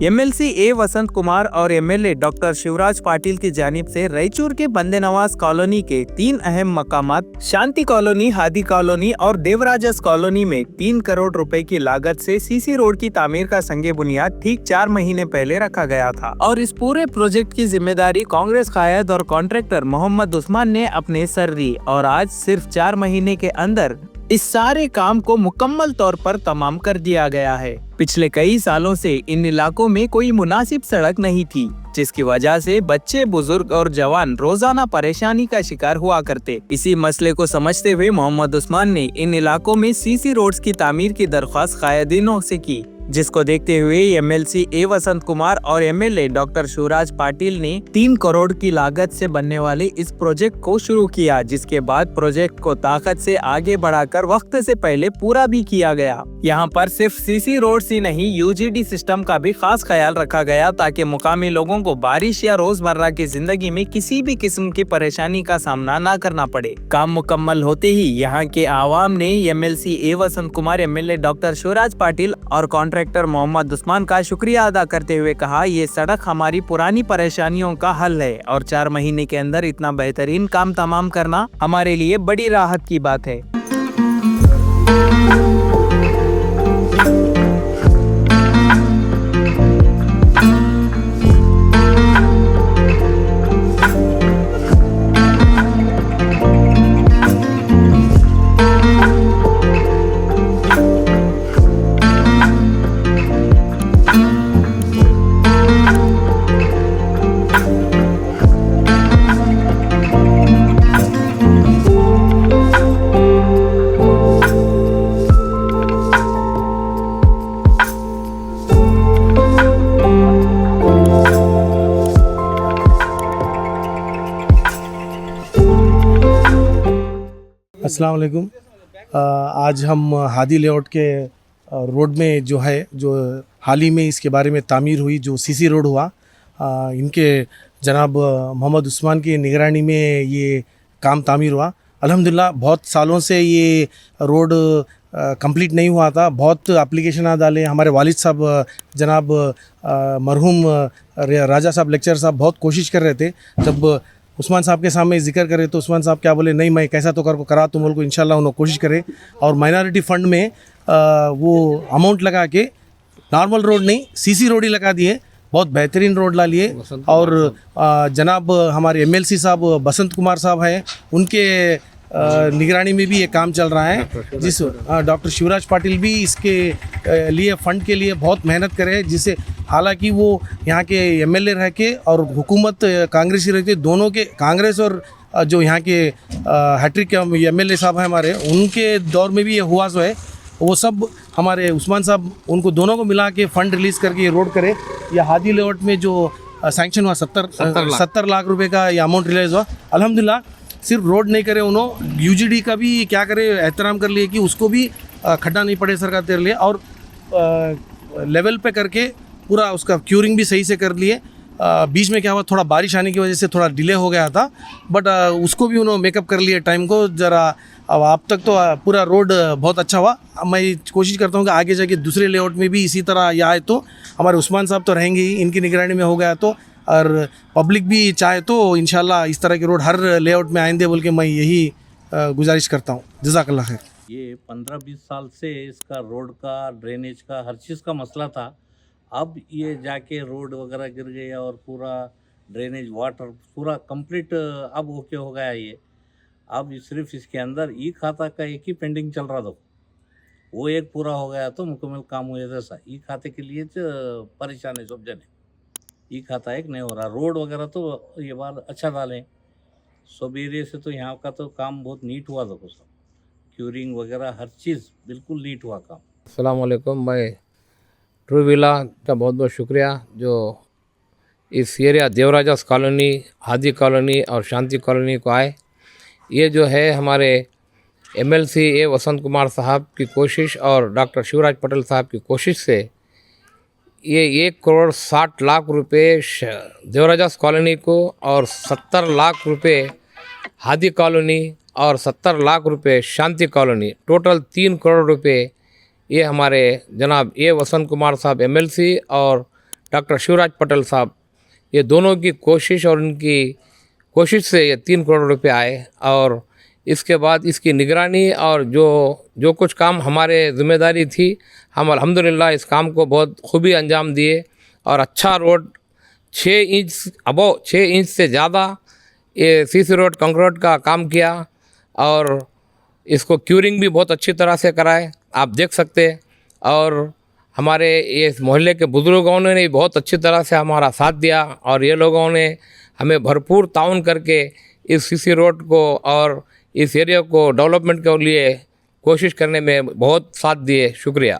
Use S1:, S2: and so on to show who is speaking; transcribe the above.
S1: MLC ए वसंत कुमार और MLA doctor Shivraj Patil की जानिब से रायचूर के बंदे नवाज कॉलोनी के 3 अहम मकामात शांति कॉलोनी, हादी कॉलोनी और देवराजस कॉलोनी में 3 करोड़ रुपए की लागत से सीसी रोड की तामीर का संगे बुनियाद ठीक 4 महीने पहले रखा गया था और इस पूरे प्रोजेक्ट की जिम्मेदारी कांग्रेस कायद और कॉन्ट्रैक्टर मोहम्मद उस्मान ने अपने सर ली और आज सिर्फ 4 महीने के अंदर इस सारे काम को मुकम्मल तौर पर तमाम कर दिया गया है। पिछले कई सालों से इन इलाकों में कोई मुनासिब सड़क नहीं थी, जिसकी वजह से बच्चे, बुजुर्ग और जवान रोजाना परेशानी का शिकार हुआ करते। इसी मसले को समझते हुए मोहम्मद उस्मान ने इन इलाकों में सीसी रोड्स की तामीर की दरख्वास्त कायदीनों से की, जिसको देखते हुए एमएलसी ए वसंत कुमार और एमएलए डॉक्टर शिवराज पाटिल ने 3 करोड़ की लागत से बनने वाले इस प्रोजेक्ट को शुरू किया, जिसके बाद प्रोजेक्ट को ताकत से आगे बढ़ाकर वक्त से पहले पूरा भी किया गया। यहाँ पर सिर्फ सीसी रोड्स ही नहीं, यूजीडी सिस्टम का भी खास ख्याल रखा गया ताकि मुकामी लोगों को बारिश या रोजमर्रा की जिंदगी में किसी भी किस्म की परेशानी का सामना न करना पड़े। काम मुकम्मल होते ही यहाँ के आवाम ने एमएलसी ए वसंत कुमार, एमएलए डॉक्टर शिवराज पाटिल और कॉन्ट्रैक्टर मोहम्मद उस्मान का शुक्रिया अदा करते हुए कहा, ये सड़क हमारी पुरानी परेशानियों का हल है और 4 महीने के अंदर इतना बेहतरीन काम तमाम करना हमारे लिए बड़ी राहत की बात है।
S2: अस्सलाम वालेकुम। आज हम हादी लेआउट के रोड में जो है, जो हाल ही में इसके बारे में तामीर हुई, जो सीसी रोड हुआ, इनके जनाब मोहम्मद उस्मान की निगरानी में ये काम तामीर हुआ। अल्हम्दुलिल्लाह बहुत सालों से ये रोड कंप्लीट नहीं हुआ था। बहुत एप्लीकेशन डाले, हमारे वालिद साहब जनाब मरहूम राजा साहब लेक्चर साहब बहुत कोशिश कर रहे थे। जब उस्मान साहब के सामने जिक्र करे तो उस्मान साहब क्या बोले, नहीं मैं कैसा तो करा तुम लोग को, इंशाल्लाह उन्होंने कोशिश करे और माइनॉरिटी फंड में वो अमाउंट लगा के नॉर्मल रोड नहीं, सीसी रोड ही लगा दिए, बहुत बेहतरीन रोड ला लिए। और जनाब हमारे एमएलसी साहब बसंत कुमार साहब हैं, उनके निगरानी में भी ये काम चल रहा है। जिस डॉक्टर शिवराज पाटिल भी इसके लिए फंड के लिए बहुत मेहनत करे, जिससे हालांकि वो यहाँ के एमएलए रह के और हुकूमत कांग्रेसी रहती, दोनों के कांग्रेस और जो यहाँ के हैट्रिक एमएलए साहब हैं हमारे, उनके दौर में भी ये हुआ जो है, वो सब हमारे उस्मान साहब उनको दोनों को मिला के फ़ंड रिलीज़ करके ये रोड करे। या हादी लेआउट में जो सैंक्शन हुआ 70 लाख रुपए का ये अमाउंट रिलीज़ हुआ। अल्हम्दुलिल्लाह सिर्फ रोड नहीं करे, उन्होंने यूजीडी का भी क्या करे एहतराम कर लिए कि उसको भी खड्डा नहीं पड़े सरकार तेरे लिए, और लेवल पे करके पूरा उसका क्यूरिंग भी सही से कर लिए। बीच में क्या हुआ, थोड़ा बारिश आने की वजह से थोड़ा डिले हो गया था, बट उसको भी उन्होंने मेकअप कर लिए टाइम को ज़रा। अब तक तो पूरा रोड बहुत अच्छा हुआ। मैं कोशिश करता हूँ कि आगे जाके दूसरे लेआउट में भी इसी तरह यह आए तो हमारे उस्मान साहब तो रहेंगे ही, इनकी निगरानी में हो गया तो, और पब्लिक भी चाहे तो इंशाल्लाह इस तरह के रोड हर लेआउट में आएंगे बोल के मैं यही गुजारिश करता हूँ। जज़ाकल्लाह खैर।
S3: ये 15-20 साल से इसका रोड का, ड्रेनेज का, हर चीज़ का मसला था। अब ये जाके रोड वगैरह गिर गया और पूरा ड्रेनेज वाटर पूरा कंप्लीट अब ओके हो गया। ये अब सिर्फ इसके अंदर ई खाता का एक ही पेंडिंग चल रहा था, वो एक पूरा हो गया तो मुकम्मल काम हुए जैसा। ई खाते के लिए तो परेशान है सब जने, ई खाता एक नहीं हो रहा। रोड वगैरह तो ये बार अच्छा डालें सब एरिया से, तो यहाँ का तो काम बहुत नीट हुआ था, सब क्यूरिंग वगैरह हर चीज़ बिल्कुल नीट हुआ काम।
S4: अस्सलाम वालेकुम। मैं ट्रू व्हीलर का बहुत बहुत शुक्रिया जो इस एरिया देवराजस कॉलोनी, हादी कॉलोनी और शांति कॉलोनी को आए। ये जो है हमारे एमएलसी ए वसंत कुमार साहब की कोशिश और डॉक्टर शिवराज पटेल साहब की कोशिश से ये 1 करोड़ 60 लाख रुपए देवराजस कॉलोनी को और 70 लाख रुपए हादी कॉलोनी और 70 लाख रुपए शांति कॉलोनी, टोटल 3 करोड़ रुपए ये हमारे जनाब ए वसंत कुमार साहब एमएलसी और डॉक्टर शिवराज पटेल साहब, ये दोनों की कोशिश और उनकी कोशिश से ये 3 करोड़ रुपए आए। और इसके बाद इसकी निगरानी और जो कुछ काम हमारे जिम्मेदारी थी, हम अल्हम्दुलिल्लाह इस काम को बहुत खूबी अंजाम दिए। और अच्छा रोड 6 इंच से ज़्यादा ये सीसी रोड कंक्रीट का काम किया और इसको क्यूरिंग भी बहुत अच्छी तरह से कराए, आप देख सकते हैं। और हमारे ये मोहल्ले के बुज़ुर्गों ने भी बहुत अच्छी तरह से हमारा साथ दिया और ये लोगों ने हमें भरपूर ताउन करके इस सीसी रोड को और इस एरिया को डेवलपमेंट के लिए कोशिश करने में बहुत साथ दिए। शुक्रिया।